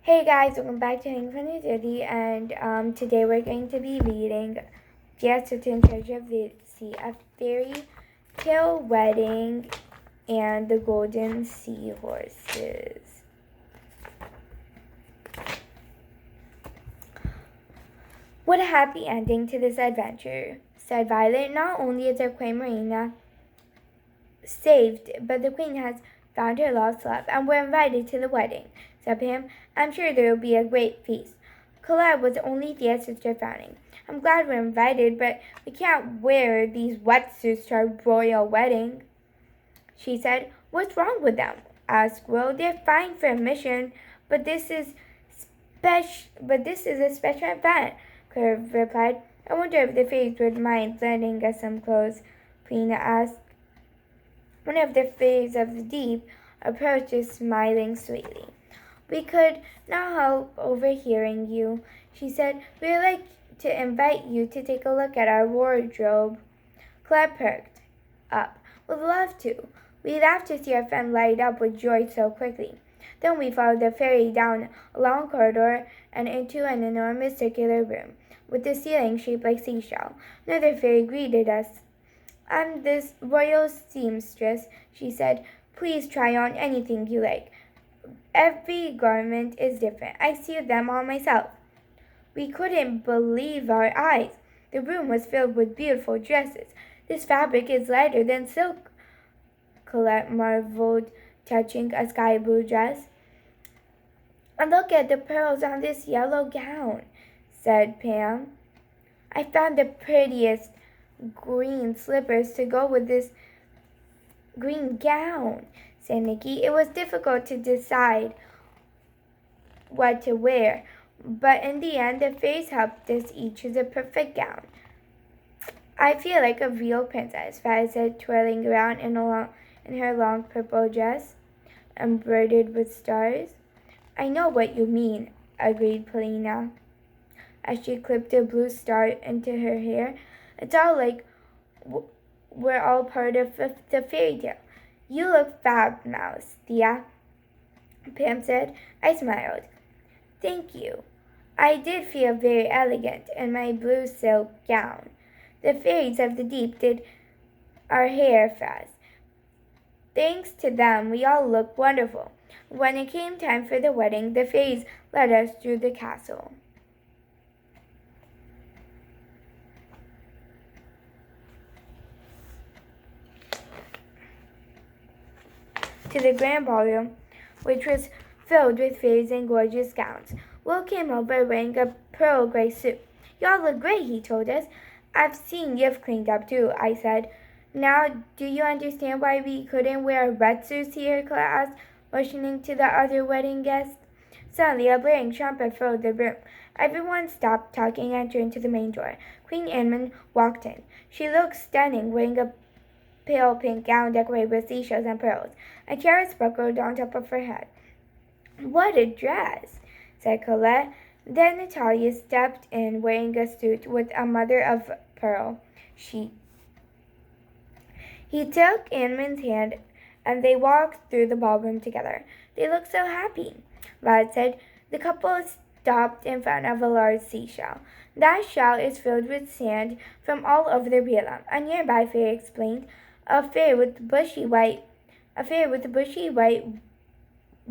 Hey guys, welcome back to Hang Funny City, and today we're going to be reading Thea, stlton, Treasure of the Sea, a fairy tale wedding, and the golden seahorses. What a happy ending to this adventure, said Violet. Not only is our Queen Marina saved, but the Queen has found her lost love, and we're invited to the wedding, said Pam. I'm sure there will be a great feast. Colette was only Thea's sister, frowning. I'm glad we're invited, but we can't wear these wetsuits to our royal wedding, she said. What's wrong with them? Asked Will. They're fine for a mission, but this is a special event, Curve replied. I wonder if the fairies would mind lending us some clothes, Queen asked. One of the fairies of the deep approached us, smiling sweetly. We could not help overhearing you, she said. We'd like to invite you to take a look at our wardrobe. Claire perked up. Would love to. We laughed to see our friend light up with joy so quickly. Then we followed the fairy down a long corridor and into an enormous circular room, with the ceiling shaped like seashell. Another fairy greeted us. I'm this royal seamstress, she said. Please try on anything you like. Every garment is different. I sewed them all myself. We couldn't believe our eyes. The room was filled with beautiful dresses. This fabric is lighter than silk, Colette marveled, touching a sky blue dress. And look at the pearls on this yellow gown, said Pam. I found the prettiest green slippers to go with this green gown, said Nikki. It was difficult to decide what to wear, but in the end the fairies helped us each choose a perfect gown. I feel like a real princess, Fatty said, twirling around in her long purple dress, embroidered with stars. I know what you mean, agreed Polina, as she clipped a blue star into her hair. It's all like we're all part of the fairy tale. You look fab, Mouse, Thea, Pam said. I smiled. Thank you. I did feel very elegant in my blue silk gown. The fairies of the deep did our hair fast. Thanks to them, we all looked wonderful. When it came time for the wedding, the fairies led us through the castle. To the grand ballroom, which was filled with fairies in gorgeous gowns. Will came over wearing a pearl gray suit. Y'all look great, he told us. I've seen you've cleaned up too, I said. Now, do you understand why we couldn't wear wetsuits here? Claire asked, motioning to the other wedding guests. Suddenly, a blaring trumpet filled the room. Everyone stopped talking and turned to the main door. Queen Anne walked in. She looked stunning, wearing a pale pink gown decorated with seashells and pearls. A tiara sparkled on top of her head. What a dress, said Colette. Then Natalia stepped in wearing a suit with a mother of pearl. He took Anne's hand and they walked through the ballroom together. They looked so happy, Violet said. The couple stopped in front of a large seashell. That shell is filled with sand from all over the realm. A nearby fairy explained. A fairy with a bushy white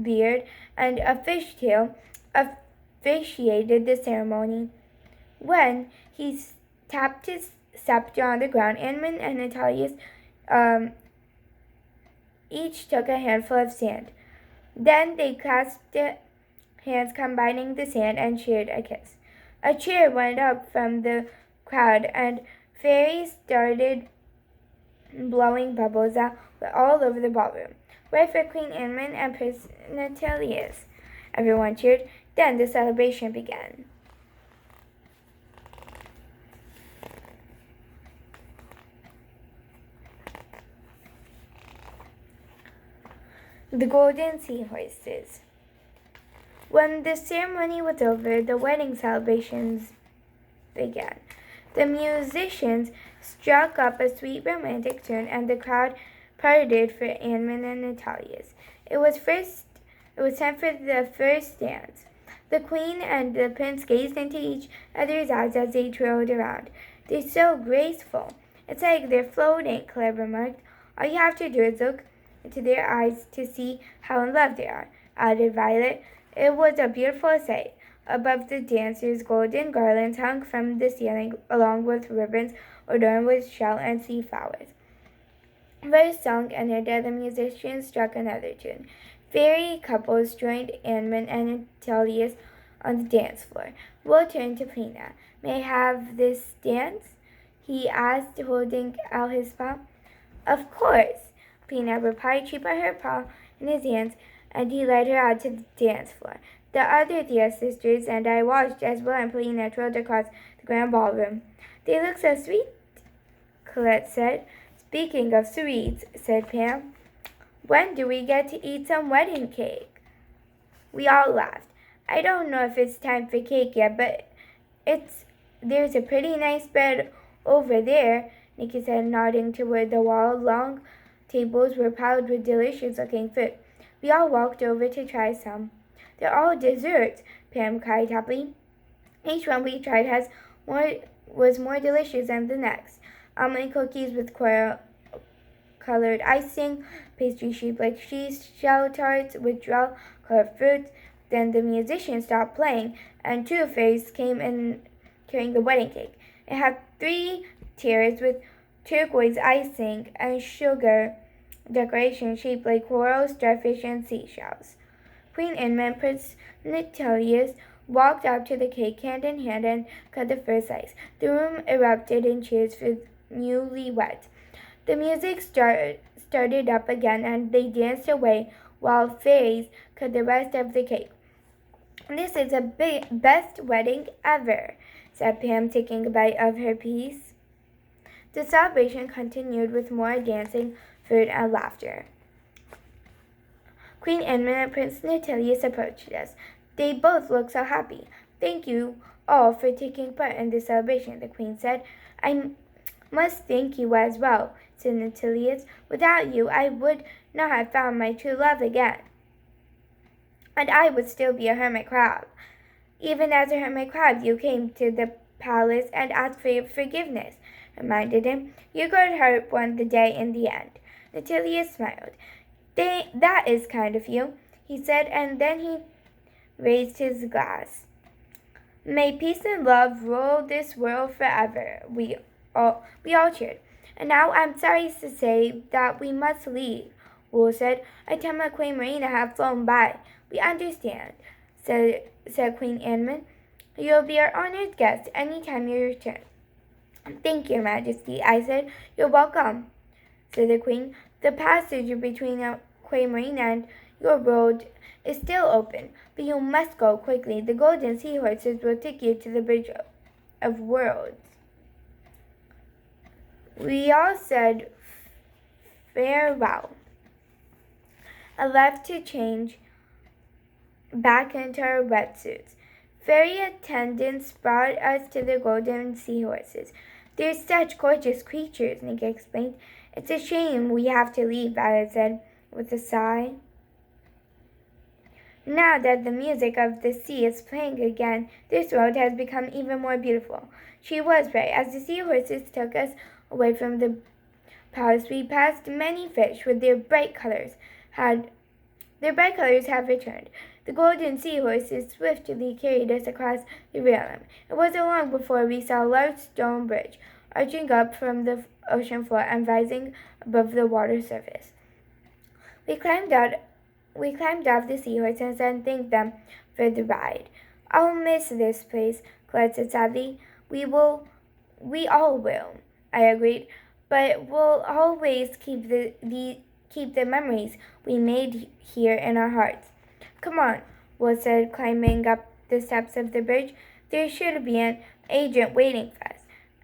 beard and a fishtail officiated the ceremony. When he tapped his scepter on the ground, Anne and Natalia each took a handful of sand. Then they clasped hands, combining the sand, and shared a kiss. A cheer went up from the crowd, and fairies started blowing bubbles out all over the ballroom. Right for Queen Anne and Prince Natalius, everyone cheered. Then the celebration began. The Golden Seahorses. When the ceremony was over, the wedding celebrations began. The musicians struck up a sweet romantic tune, and the crowd parted for Anne and Natalia's. It was time for the first dance. The queen and the prince gazed into each other's eyes as they twirled around. "They're so graceful. It's like they're floating," Claire remarked. "All you have to do is look into their eyes to see how in love they are," added Violet. It was a beautiful sight. Above the dancers, golden garlands hung from the ceiling along with ribbons adorned with shell and sea flowers. First song ended and the musicians struck another tune. Fairy couples joined Anman and Telius on the dance floor. Will turned to Plina. "May I have this dance?" he asked, holding out his paw. "Of course," Plina replied. She put her paw in his hands, and he led her out to the dance floor. The other Thea sisters and I watched as Will and Plina twirled across the grand ballroom. "They look so sweet," Colette said. "Speaking of sweets," said Pam, "when do we get to eat some wedding cake?" We all laughed. "I don't know if it's time for cake yet, but there's a pretty nice bed over there," Nikki said, nodding toward the wall. Long tables were piled with delicious-looking food. We all walked over to try some. "They're all desserts," Pam cried happily. "Each one we tried was more delicious than the next. Almond cookies with coral-colored icing, pastry shaped like cheese, shell tarts with gel-colored fruits." Then the musicians stopped playing, and two fairies came in carrying the wedding cake. It had 3 tiers with turquoise icing and sugar decoration shaped like coral, starfish, and seashells. Queen Inman, Prince Natilius walked up to the cake hand in hand and cut the first slice. The room erupted in cheers for newlyweds. The music started up again, and they danced away while fairies cut the rest of the cake. "This is the best wedding ever," said Pam, taking a bite of her piece. The celebration continued with more dancing, food, and laughter. Queen Edmund and Prince Natilius approached us. They both looked so happy. "Thank you all for taking part in the celebration," the Queen said. "I must thank you as well," said Natilius. "Without you, I would not have found my true love again. And I would still be a hermit crab. Even as a hermit crab, you came to the palace and asked for forgiveness," reminded him. "Your good heart won the day in the end." Natilius smiled. "That is kind of you," he said, and then he raised his glass. "May peace and love rule this world forever." We all cheered. "And now I'm sorry to say that we must leave," Wool said. "Our time at Queen Marina have flown by." "We understand," said Queen Anman. "You'll be our honored guest any time you return." "Thank your Majesty," I said. "You're welcome," said the Queen. "The passage between Queen Marina and your world is still open, but you must go quickly. The golden seahorses will take you to the Bridge of Worlds." We all said farewell. I left to change back into our wetsuits. Fairy attendants brought us to the golden seahorses. "They're such gorgeous creatures," Nick explained. "It's a shame we have to leave," Violet said with a sigh. "Now that the music of the sea is playing again, this world has become even more beautiful." She was right. As the seahorses took us away from the palace, we passed many fish with their bright colors have returned. The golden seahorses swiftly carried us across the realm. It wasn't long before we saw a large stone bridge arching up from the ocean floor and rising above the water surface. We climbed off the seahorses and thanked them for the ride. "I'll miss this place," Colette said sadly. We all will," I agreed. "But we'll always keep the memories we made here in our hearts." "Come on," Will said, climbing up the steps of the bridge. "There should be an agent waiting for us."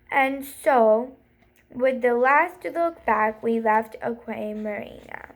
And so, with the last look back, we left Aquamarina.